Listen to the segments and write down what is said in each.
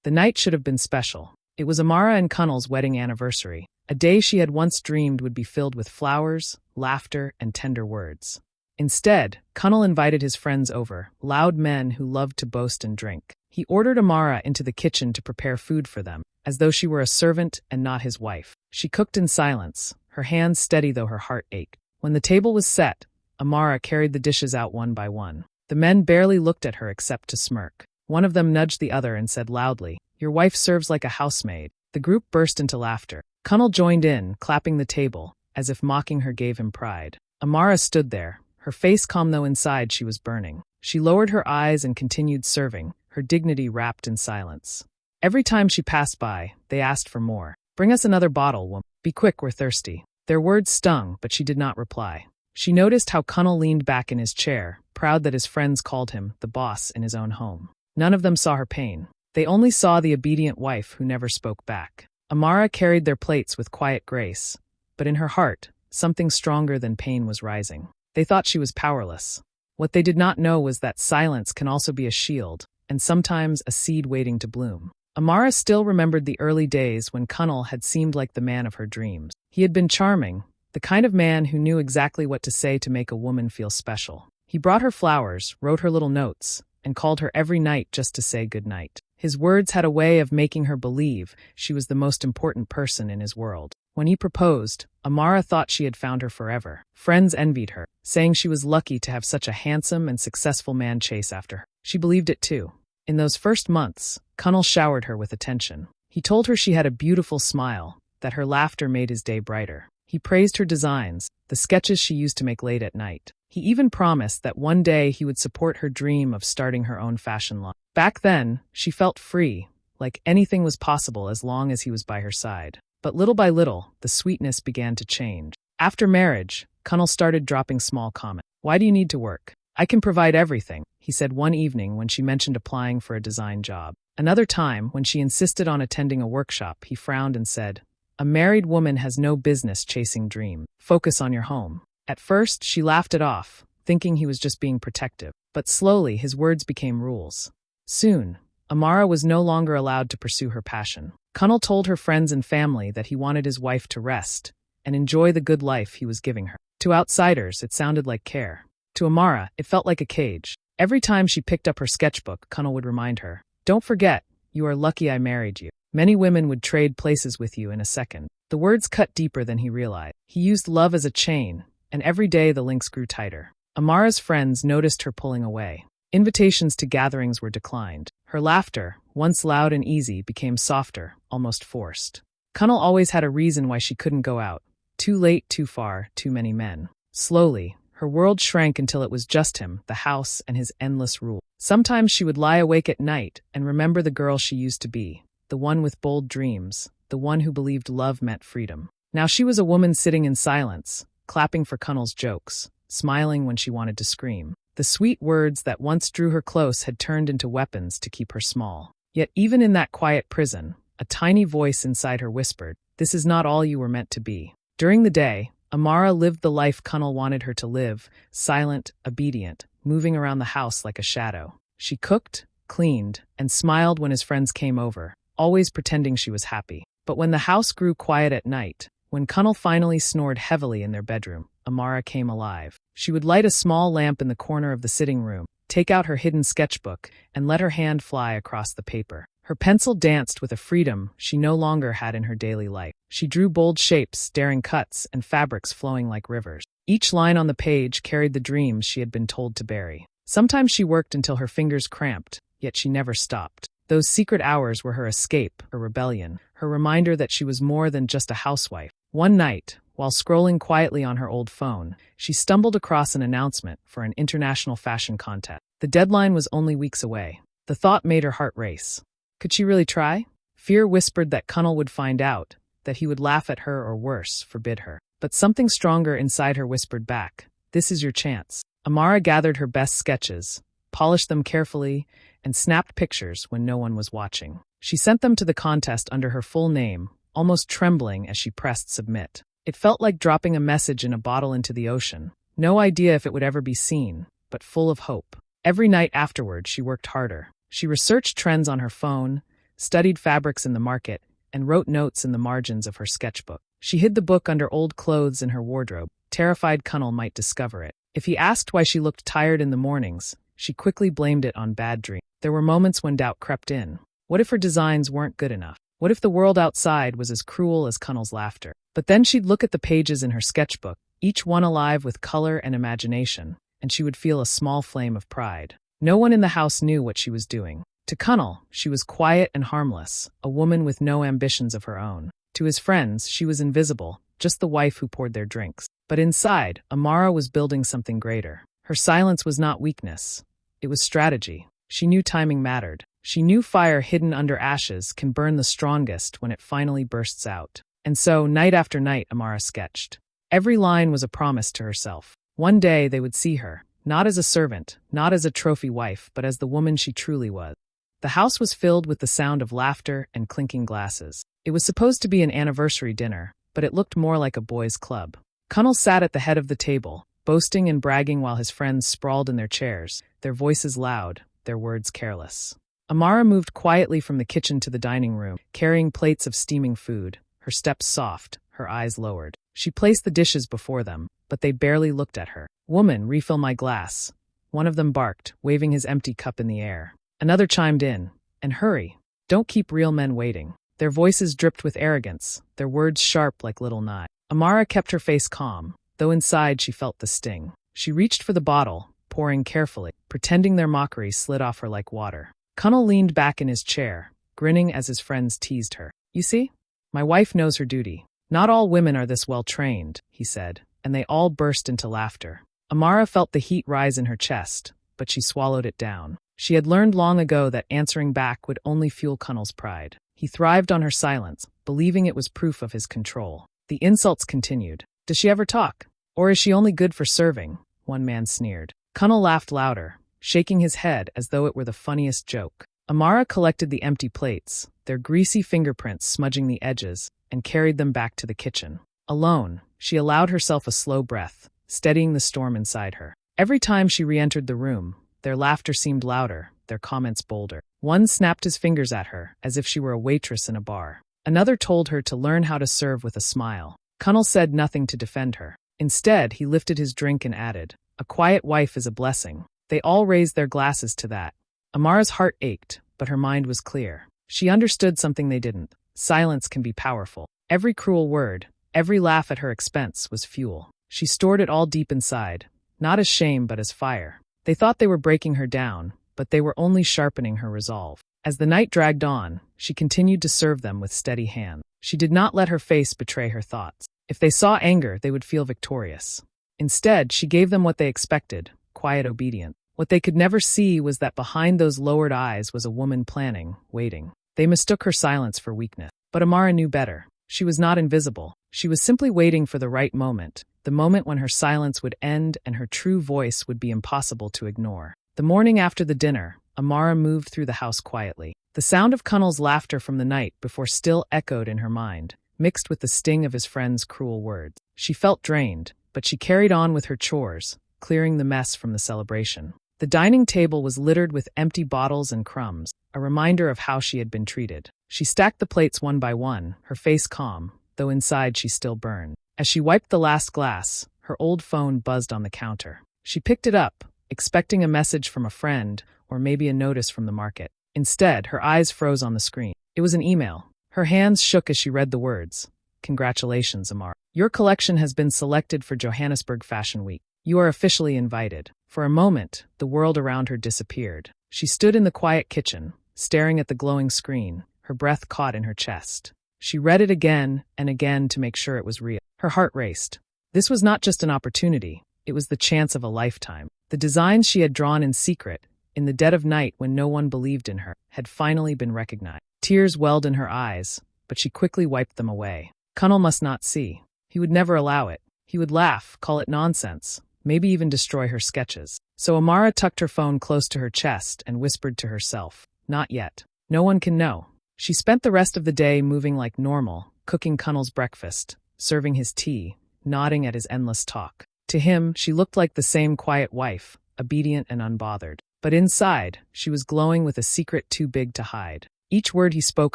The night should have been special. It was Amara and Cunnel's wedding anniversary, a day she had once dreamed would be filled with flowers, laughter, and tender words. Instead, Cunnel invited his friends over, loud men who loved to boast and drink. He ordered Amara into the kitchen to prepare food for them, as though she were a servant and not his wife. She cooked in silence, her hands steady though her heart ached. When the table was set, Amara carried the dishes out one by one. The men barely looked at her except to smirk. One of them nudged the other and said loudly, "Your wife serves like a housemaid." The group burst into laughter. Cunnel joined in, clapping the table, as if mocking her gave him pride. Amara stood there, her face calm though inside she was burning. She lowered her eyes and continued serving, her dignity wrapped in silence. Every time she passed by, they asked for more. "Bring us another bottle, woman. Be quick, we're thirsty." Their words stung, but she did not reply. She noticed how Cunnel leaned back in his chair, proud that his friends called him the boss in his own home. None of them saw her pain. They only saw the obedient wife who never spoke back. Amara carried their plates with quiet grace, but in her heart, something stronger than pain was rising. They thought she was powerless. What they did not know was that silence can also be a shield, and sometimes a seed waiting to bloom. Amara still remembered the early days when Cunnel had seemed like the man of her dreams. He had been charming, the kind of man who knew exactly what to say to make a woman feel special. He brought her flowers, wrote her little notes, and called her every night just to say goodnight. His words had a way of making her believe she was the most important person in his world. When he proposed, Amara thought she had found her forever. Friends envied her, saying she was lucky to have such a handsome and successful man chase after her. She believed it too. In those first months, Cunnel showered her with attention. He told her she had a beautiful smile, that her laughter made his day brighter. He praised her designs, the sketches she used to make late at night. He even promised that one day he would support her dream of starting her own fashion line. Back then, she felt free, like anything was possible as long as he was by her side. But little by little, the sweetness began to change. After marriage, Cunnel started dropping small comments. "Why do you need to work? I can provide everything," he said one evening when she mentioned applying for a design job. Another time, when she insisted on attending a workshop, he frowned and said, "A married woman has no business chasing dreams. Focus on your home." At first, she laughed it off, thinking he was just being protective. But slowly, his words became rules. Soon, Amara was no longer allowed to pursue her passion. Cunnel told her friends and family that he wanted his wife to rest and enjoy the good life he was giving her. To outsiders, it sounded like care. To Amara, it felt like a cage. Every time she picked up her sketchbook, Cunnel would remind her, "Don't forget, you are lucky I married you. Many women would trade places with you in a second." The words cut deeper than he realized. He used love as a chain, and every day the links grew tighter. Amara's friends noticed her pulling away. Invitations to gatherings were declined. Her laughter, once loud and easy, became softer, almost forced. Cunnel always had a reason why she couldn't go out. Too late, too far, too many men. Slowly, her world shrank until it was just him, the house, and his endless rule. Sometimes she would lie awake at night and remember the girl she used to be, the one with bold dreams, the one who believed love meant freedom. Now she was a woman sitting in silence, clapping for Cunnel's jokes, smiling when she wanted to scream. The sweet words that once drew her close had turned into weapons to keep her small. Yet even in that quiet prison, a tiny voice inside her whispered, "This is not all you were meant to be." During the day, Amara lived the life Cunnel wanted her to live, silent, obedient, moving around the house like a shadow. She cooked, cleaned, and smiled when his friends came over, always pretending she was happy. But when the house grew quiet at night, when Cunnel finally snored heavily in their bedroom, Amara came alive. She would light a small lamp in the corner of the sitting room, take out her hidden sketchbook, and let her hand fly across the paper. Her pencil danced with a freedom she no longer had in her daily life. She drew bold shapes, daring cuts, and fabrics flowing like rivers. Each line on the page carried the dreams she had been told to bury. Sometimes she worked until her fingers cramped, yet she never stopped. Those secret hours were her escape, her rebellion, her reminder that she was more than just a housewife. One night, while scrolling quietly on her old phone, she stumbled across an announcement for an international fashion contest. The deadline was only weeks away. The thought made her heart race. Could she really try? Fear whispered that Cunnel would find out, that he would laugh at her or worse, forbid her. But something stronger inside her whispered back, "This is your chance." Amara gathered her best sketches, polished them carefully, and snapped pictures when no one was watching. She sent them to the contest under her full name, almost trembling as she pressed submit. It felt like dropping a message in a bottle into the ocean. No idea if it would ever be seen, but full of hope. Every night afterward, she worked harder. She researched trends on her phone, studied fabrics in the market, and wrote notes in the margins of her sketchbook. She hid the book under old clothes in her wardrobe, terrified Cunnel might discover it. If he asked why she looked tired in the mornings, she quickly blamed it on bad dreams. There were moments when doubt crept in. What if her designs weren't good enough? What if the world outside was as cruel as Cunnel's laughter? But then she'd look at the pages in her sketchbook, each one alive with color and imagination, and she would feel a small flame of pride. No one in the house knew what she was doing. To Cunnel, she was quiet and harmless, a woman with no ambitions of her own. To his friends, she was invisible, just the wife who poured their drinks. But inside, Amara was building something greater. Her silence was not weakness. It was strategy. She knew timing mattered. She knew fire hidden under ashes can burn the strongest when it finally bursts out. And so, night after night, Amara sketched. Every line was a promise to herself. One day they would see her, not as a servant, not as a trophy wife, but as the woman she truly was. The house was filled with the sound of laughter and clinking glasses. It was supposed to be an anniversary dinner, but it looked more like a boys' club. Cunnel sat at the head of the table, boasting and bragging while his friends sprawled in their chairs, their voices loud, their words careless. Amara moved quietly from the kitchen to the dining room, carrying plates of steaming food, her steps soft, her eyes lowered. She placed the dishes before them, but they barely looked at her. "Woman, refill my glass." One of them barked, waving his empty cup in the air. Another chimed in, "And hurry. Don't keep real men waiting." Their voices dripped with arrogance, their words sharp like little knives. Amara kept her face calm, though inside she felt the sting. She reached for the bottle, pouring carefully, pretending their mockery slid off her like water. Cunnel leaned back in his chair, grinning as his friends teased her. "You see? My wife knows her duty. Not all women are this well trained," he said, and they all burst into laughter. Amara felt the heat rise in her chest, but she swallowed it down. She had learned long ago that answering back would only fuel Cunnel's pride. He thrived on her silence, believing it was proof of his control. The insults continued. "Does she ever talk? Or is she only good for serving?" one man sneered. Cunnel laughed louder, shaking his head as though it were the funniest joke. Amara collected the empty plates, their greasy fingerprints smudging the edges, and carried them back to the kitchen. Alone, she allowed herself a slow breath, steadying the storm inside her. Every time she re-entered the room, their laughter seemed louder, their comments bolder. One snapped his fingers at her, as if she were a waitress in a bar. Another told her to learn how to serve with a smile. Cunnel said nothing to defend her. Instead, he lifted his drink and added, "A quiet wife is a blessing." They all raised their glasses to that. Amara's heart ached, but her mind was clear. She understood something they didn't. Silence can be powerful. Every cruel word, every laugh at her expense was fuel. She stored it all deep inside, not as shame but as fire. They thought they were breaking her down, but they were only sharpening her resolve. As the night dragged on, she continued to serve them with steady hand. She did not let her face betray her thoughts. If they saw anger, they would feel victorious. Instead, she gave them what they expected, quiet obedience. What they could never see was that behind those lowered eyes was a woman planning, waiting. They mistook her silence for weakness. But Amara knew better. She was not invisible. She was simply waiting for the right moment, the moment when her silence would end and her true voice would be impossible to ignore. The morning after the dinner, Amara moved through the house quietly. The sound of Cunnel's laughter from the night before still echoed in her mind, mixed with the sting of his friend's cruel words. She felt drained, but she carried on with her chores, clearing the mess from the celebration. The dining table was littered with empty bottles and crumbs, a reminder of how she had been treated. She stacked the plates one by one, her face calm, though inside she still burned. As she wiped the last glass, her old phone buzzed on the counter. She picked it up, expecting a message from a friend or maybe a notice from the market. Instead, her eyes froze on the screen. It was an email. Her hands shook as she read the words. "Congratulations, Amara. Your collection has been selected for Johannesburg Fashion Week. You are officially invited." For a moment, the world around her disappeared. She stood in the quiet kitchen, staring at the glowing screen, her breath caught in her chest. She read it again and again to make sure it was real. Her heart raced. This was not just an opportunity, it was the chance of a lifetime. The designs she had drawn in secret, in the dead of night when no one believed in her, had finally been recognized. Tears welled in her eyes, but she quickly wiped them away. Cunnel must not see. He would never allow it. He would laugh, call it nonsense, maybe even destroy her sketches. So Amara tucked her phone close to her chest and whispered to herself, "Not yet. No one can know." She spent the rest of the day moving like normal, cooking Cunnel's breakfast, serving his tea, nodding at his endless talk. To him, she looked like the same quiet wife, obedient and unbothered. But inside, she was glowing with a secret too big to hide. Each word he spoke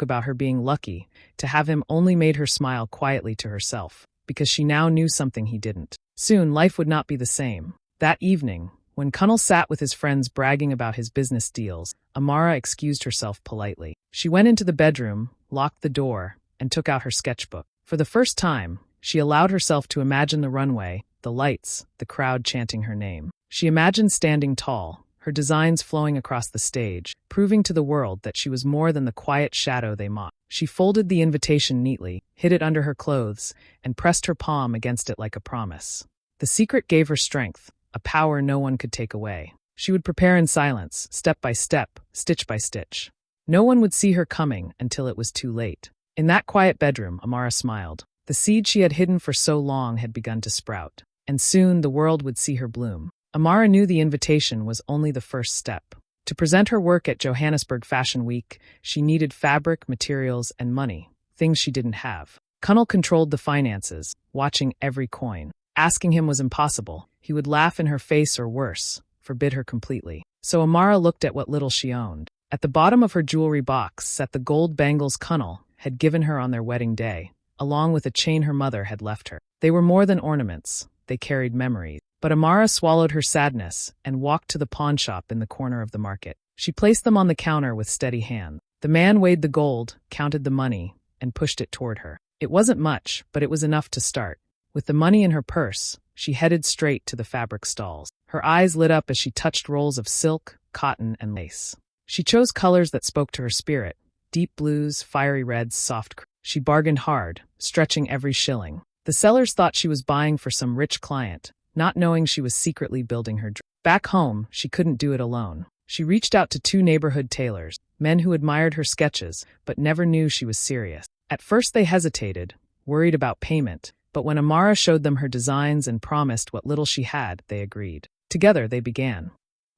about her being lucky to have him only made her smile quietly to herself, because she now knew something he didn't. Soon, life would not be the same. That evening, when Cunnel sat with his friends bragging about his business deals, Amara excused herself politely. She went into the bedroom, locked the door, and took out her sketchbook. For the first time, she allowed herself to imagine the runway, the lights, the crowd chanting her name. She imagined standing tall, her designs flowing across the stage, proving to the world that she was more than the quiet shadow they mocked. She folded the invitation neatly, hid it under her clothes, and pressed her palm against it like a promise. The secret gave her strength, a power no one could take away. She would prepare in silence, step by step, stitch by stitch. No one would see her coming until it was too late. In that quiet bedroom, Amara smiled. The seed she had hidden for so long had begun to sprout, and soon the world would see her bloom. Amara knew the invitation was only the first step. To present her work at Johannesburg Fashion Week, she needed fabric, materials, and money, things she didn't have. Cunnel controlled the finances, watching every coin. Asking him was impossible. He would laugh in her face or worse, forbid her completely. So Amara looked at what little she owned. At the bottom of her jewelry box sat the gold bangles Cunnel had given her on their wedding day, along with a chain her mother had left her. They were more than ornaments. They carried memories. But Amara swallowed her sadness and walked to the pawn shop in the corner of the market. She placed them on the counter with steady hand. The man weighed the gold, counted the money, and pushed it toward her. It wasn't much, but it was enough to start. With the money in her purse, she headed straight to the fabric stalls. Her eyes lit up as she touched rolls of silk, cotton, and lace. She chose colors that spoke to her spirit: deep blues, fiery reds, soft cream. She bargained hard, stretching every shilling. The sellers thought she was buying for some rich client, not knowing she was secretly building her dream. Back home, she couldn't do it alone. She reached out to 2 neighborhood tailors, men who admired her sketches but never knew she was serious. At first they hesitated, worried about payment, but when Amara showed them her designs and promised what little she had, they agreed. Together they began.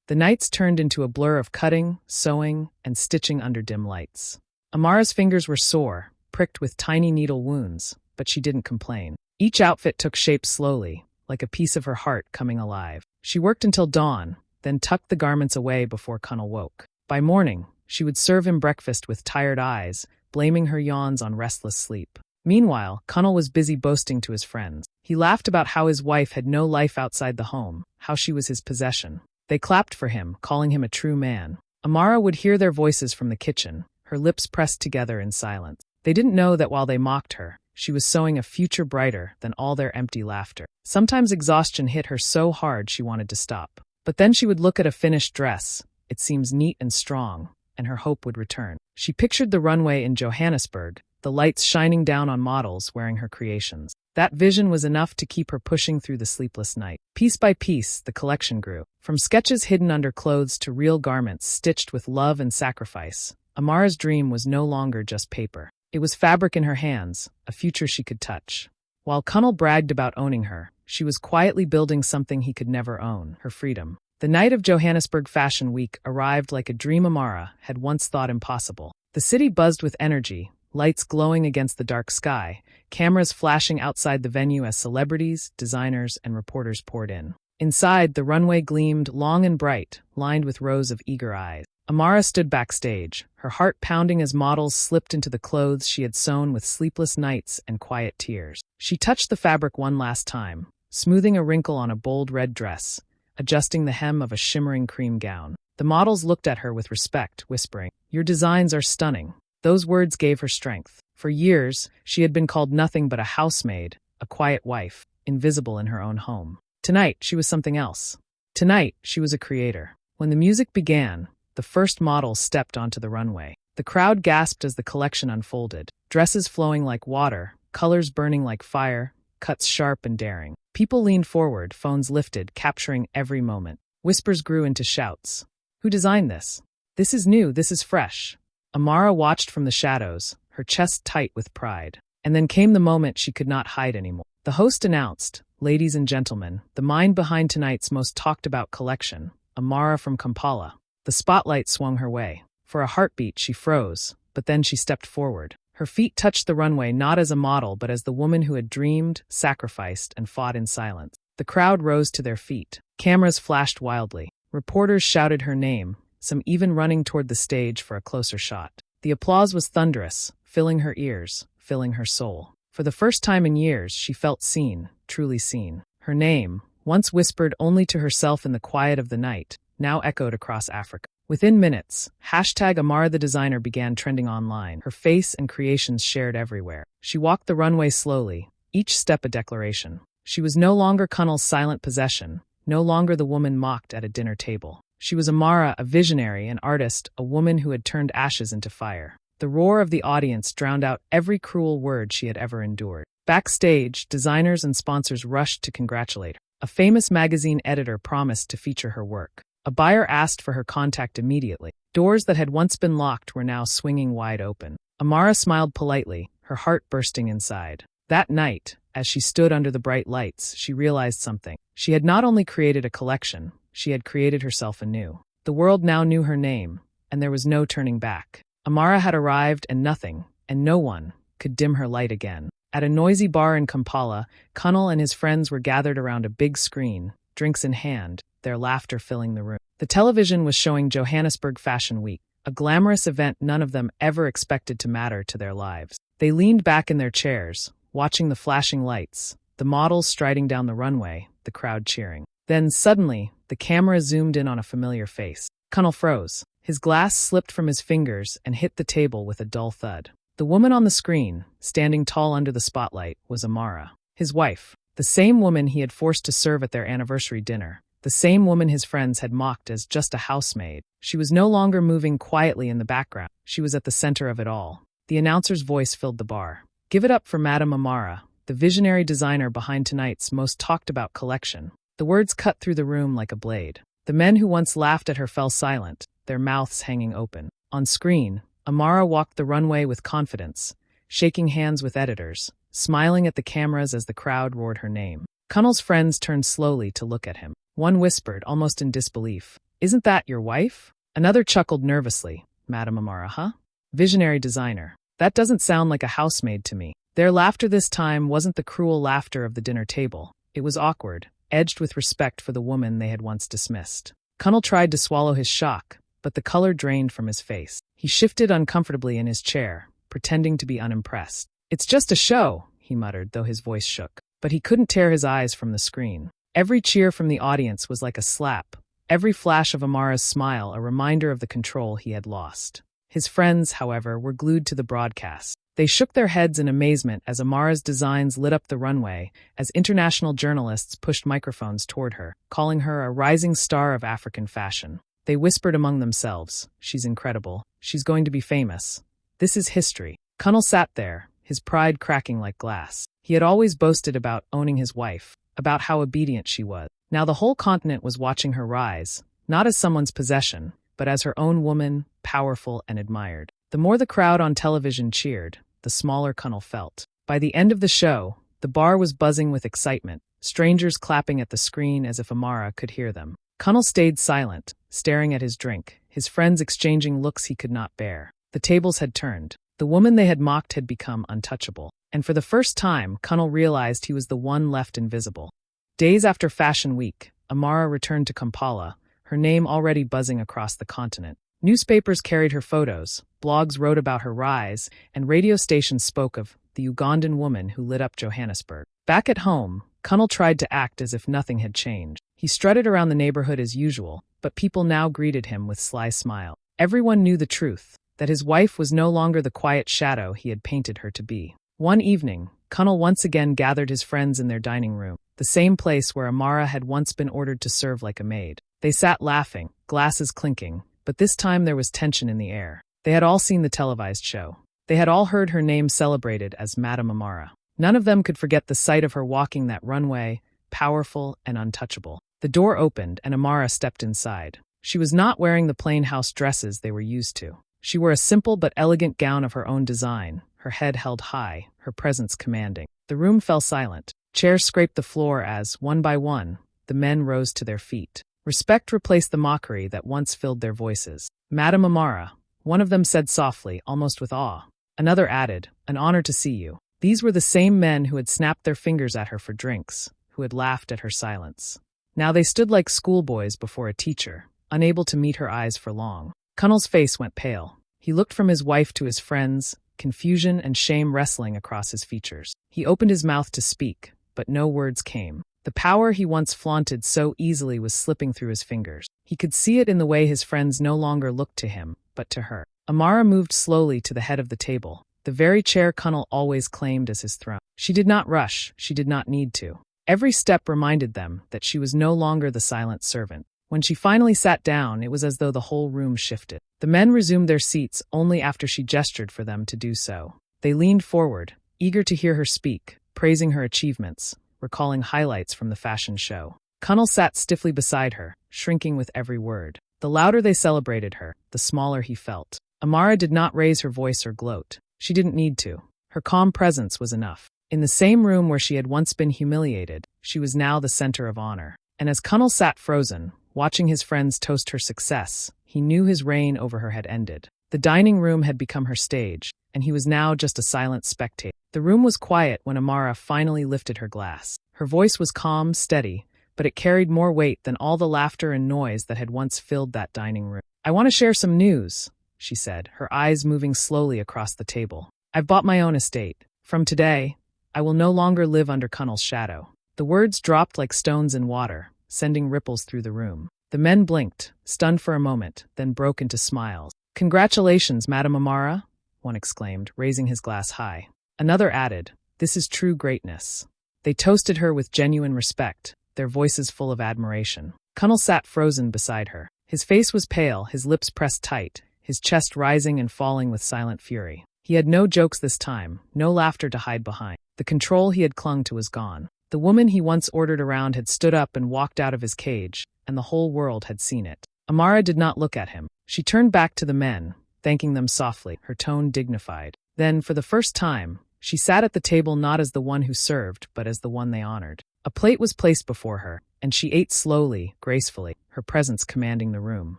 The nights turned into a blur of cutting, sewing, and stitching under dim lights. Amara's fingers were sore, pricked with tiny needle wounds, but she didn't complain. Each outfit took shape slowly, like a piece of her heart coming alive. She worked until dawn, then tucked the garments away before Cunnel woke. By morning, she would serve him breakfast with tired eyes, blaming her yawns on restless sleep. Meanwhile, Cunnel was busy boasting to his friends. He laughed about how his wife had no life outside the home, how she was his possession. They clapped for him, calling him a true man. Amara would hear their voices from the kitchen, her lips pressed together in silence. They didn't know that while they mocked her, she was sewing a future brighter than all their empty laughter. Sometimes exhaustion hit her so hard she wanted to stop. But then she would look at a finished dress. It seems neat and strong, and her hope would return. She pictured the runway in Johannesburg, the lights shining down on models wearing her creations. That vision was enough to keep her pushing through the sleepless night. Piece by piece, the collection grew. From sketches hidden under clothes to real garments stitched with love and sacrifice, Amara's dream was no longer just paper. It was fabric in her hands, a future she could touch. While Cunnel bragged about owning her, she was quietly building something he could never own: her freedom. The night of Johannesburg Fashion Week arrived like a dream Amara had once thought impossible. The city buzzed with energy, lights glowing against the dark sky, cameras flashing outside the venue as celebrities, designers, and reporters poured in. Inside, the runway gleamed long and bright, lined with rows of eager eyes. Amara stood backstage, her heart pounding as models slipped into the clothes she had sewn with sleepless nights and quiet tears. She touched the fabric one last time, smoothing a wrinkle on a bold red dress, adjusting the hem of a shimmering cream gown. The models looked at her with respect, whispering, "Your designs are stunning." Those words gave her strength. For years, she had been called nothing but a housemaid, a quiet wife, invisible in her own home. Tonight, she was something else. Tonight, she was a creator. When the music began, the first model stepped onto the runway. The crowd gasped as the collection unfolded, dresses flowing like water, colors burning like fire, cuts sharp and daring. People leaned forward, phones lifted, capturing every moment. Whispers grew into shouts. "Who designed this? This is new, this is fresh." Amara watched from the shadows, her chest tight with pride. And then came the moment she could not hide anymore. The host announced, "Ladies and gentlemen, the mind behind tonight's most talked about collection, Amara from Kampala." The spotlight swung her way. For a heartbeat, she froze, but then she stepped forward. Her feet touched the runway not as a model but as the woman who had dreamed, sacrificed, and fought in silence. The crowd rose to their feet. Cameras flashed wildly. Reporters shouted her name, some even running toward the stage for a closer shot. The applause was thunderous, filling her ears, filling her soul. For the first time in years, she felt seen, truly seen. Her name, once whispered only to herself in the quiet of the night, now echoed across Africa. Within minutes, #Amara the designer began trending online, her face and creations shared everywhere. She walked the runway slowly, each step a declaration. She was no longer Cunnell's silent possession, no longer the woman mocked at a dinner table. She was Amara, a visionary, an artist, a woman who had turned ashes into fire. The roar of the audience drowned out every cruel word she had ever endured. Backstage, designers and sponsors rushed to congratulate her. A famous magazine editor promised to feature her work. A buyer asked for her contact immediately. Doors that had once been locked were now swinging wide open. Amara smiled politely, her heart bursting inside. That night, as she stood under the bright lights, she realized something. She had not only created a collection, she had created herself anew. The world now knew her name, and there was no turning back. Amara had arrived and nothing, and no one, could dim her light again. At a noisy bar in Kampala, Cunnell and his friends were gathered around a big screen, drinks in hand, their laughter filling the room. The television was showing Johannesburg Fashion Week, a glamorous event none of them ever expected to matter to their lives. They leaned back in their chairs, watching the flashing lights, the models striding down the runway, the crowd cheering. Then, suddenly, the camera zoomed in on a familiar face. Cunnell froze. His glass slipped from his fingers and hit the table with a dull thud. The woman on the screen, standing tall under the spotlight, was Amara, his wife, the same woman he had forced to serve at their anniversary dinner, the same woman his friends had mocked as just a housemaid. She was no longer moving quietly in the background. She was at the center of it all. The announcer's voice filled the bar. Give it up for Madame Amara, the visionary designer behind tonight's most talked-about collection. The words cut through the room like a blade. The men who once laughed at her fell silent, their mouths hanging open. On screen, Amara walked the runway with confidence, shaking hands with editors, smiling at the cameras as the crowd roared her name. Cunnell's friends turned slowly to look at him. One whispered, almost in disbelief, "Isn't that your wife?" Another chuckled nervously, "Madame Amara, huh? Visionary designer. That doesn't sound like a housemaid to me." Their laughter this time wasn't the cruel laughter of the dinner table. It was awkward, edged with respect for the woman they had once dismissed. Cunnell tried to swallow his shock, but the color drained from his face. He shifted uncomfortably in his chair, pretending to be unimpressed. "It's just a show," he muttered, though his voice shook. But he couldn't tear his eyes from the screen. Every cheer from the audience was like a slap, every flash of Amara's smile a reminder of the control he had lost. His friends, however, were glued to the broadcast. They shook their heads in amazement as Amara's designs lit up the runway, as international journalists pushed microphones toward her, calling her a rising star of African fashion. They whispered among themselves, "She's incredible. She's going to be famous. This is history." Cunnell sat there, his pride cracking like glass. He had always boasted about owning his wife, about how obedient she was. Now the whole continent was watching her rise, not as someone's possession, but as her own woman, powerful and admired. The more the crowd on television cheered, the smaller Cunnell felt. By the end of the show, the bar was buzzing with excitement, strangers clapping at the screen as if Amara could hear them. Cunnell stayed silent, staring at his drink, his friends exchanging looks he could not bear. The tables had turned. The woman they had mocked had become untouchable. And for the first time, Cunnell realized he was the one left invisible. Days after Fashion Week, Amara returned to Kampala, her name already buzzing across the continent. Newspapers carried her photos, blogs wrote about her rise, and radio stations spoke of the Ugandan woman who lit up Johannesburg. Back at home, Cunnell tried to act as if nothing had changed. He strutted around the neighborhood as usual, but people now greeted him with sly smile. Everyone knew the truth, that his wife was no longer the quiet shadow he had painted her to be. One evening, Cunnell once again gathered his friends in their dining room, the same place where Amara had once been ordered to serve like a maid. They sat laughing, glasses clinking, but this time there was tension in the air. They had all seen the televised show. They had all heard her name celebrated as Madame Amara. None of them could forget the sight of her walking that runway, powerful and untouchable. The door opened and Amara stepped inside. She was not wearing the plain house dresses they were used to. She wore a simple but elegant gown of her own design, her head held high, her presence commanding. The room fell silent. Chairs scraped the floor as, one by one, the men rose to their feet. Respect replaced the mockery that once filled their voices. "Madame Amara," one of them said softly, almost with awe. Another added, "An honor to see you." These were the same men who had snapped their fingers at her for drinks, who had laughed at her silence. Now they stood like schoolboys before a teacher, unable to meet her eyes for long. Cunnell's face went pale. He looked from his wife to his friends, confusion and shame wrestling across his features. He opened his mouth to speak, but no words came. The power he once flaunted so easily was slipping through his fingers. He could see it in the way his friends no longer looked to him, but to her. Amara moved slowly to the head of the table, the very chair Cunnel always claimed as his throne. She did not rush, she did not need to. Every step reminded them that she was no longer the silent servant. When she finally sat down, it was as though the whole room shifted. The men resumed their seats only after she gestured for them to do so. They leaned forward, eager to hear her speak, praising her achievements, recalling highlights from the fashion show. Cunnel sat stiffly beside her, shrinking with every word. The louder they celebrated her, the smaller he felt. Amara did not raise her voice or gloat. She didn't need to. Her calm presence was enough. In the same room where she had once been humiliated, she was now the center of honor. And as Cunnel sat frozen, watching his friends toast her success, he knew his reign over her had ended. The dining room had become her stage, and he was now just a silent spectator. The room was quiet when Amara finally lifted her glass. Her voice was calm, steady, but it carried more weight than all the laughter and noise that had once filled that dining room. "I want to share some news," she said, her eyes moving slowly across the table. "I've bought my own estate. From today, I will no longer live under Cunnel's shadow." The words dropped like stones in water, sending ripples through the room. The men blinked, stunned for a moment, then broke into smiles. "Congratulations, Madame Amara," one exclaimed, raising his glass high. Another added, "This is true greatness." They toasted her with genuine respect, their voices full of admiration. Cunnel sat frozen beside her. His face was pale, his lips pressed tight, his chest rising and falling with silent fury. He had no jokes this time, no laughter to hide behind. The control he had clung to was gone. The woman he once ordered around had stood up and walked out of his cage, and the whole world had seen it. Amara did not look at him. She turned back to the men, thanking them softly, her tone dignified. Then, for the first time, she sat at the table not as the one who served, but as the one they honored. A plate was placed before her, and she ate slowly, gracefully, her presence commanding the room.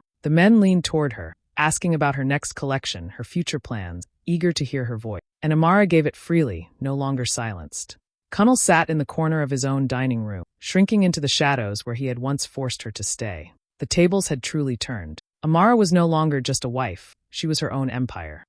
The men leaned toward her, asking about her next collection, her future plans, eager to hear her voice. And Amara gave it freely, no longer silenced. Cunnel sat in the corner of his own dining room, shrinking into the shadows where he had once forced her to stay. The tables had truly turned. Amara was no longer just a wife, she was her own empire.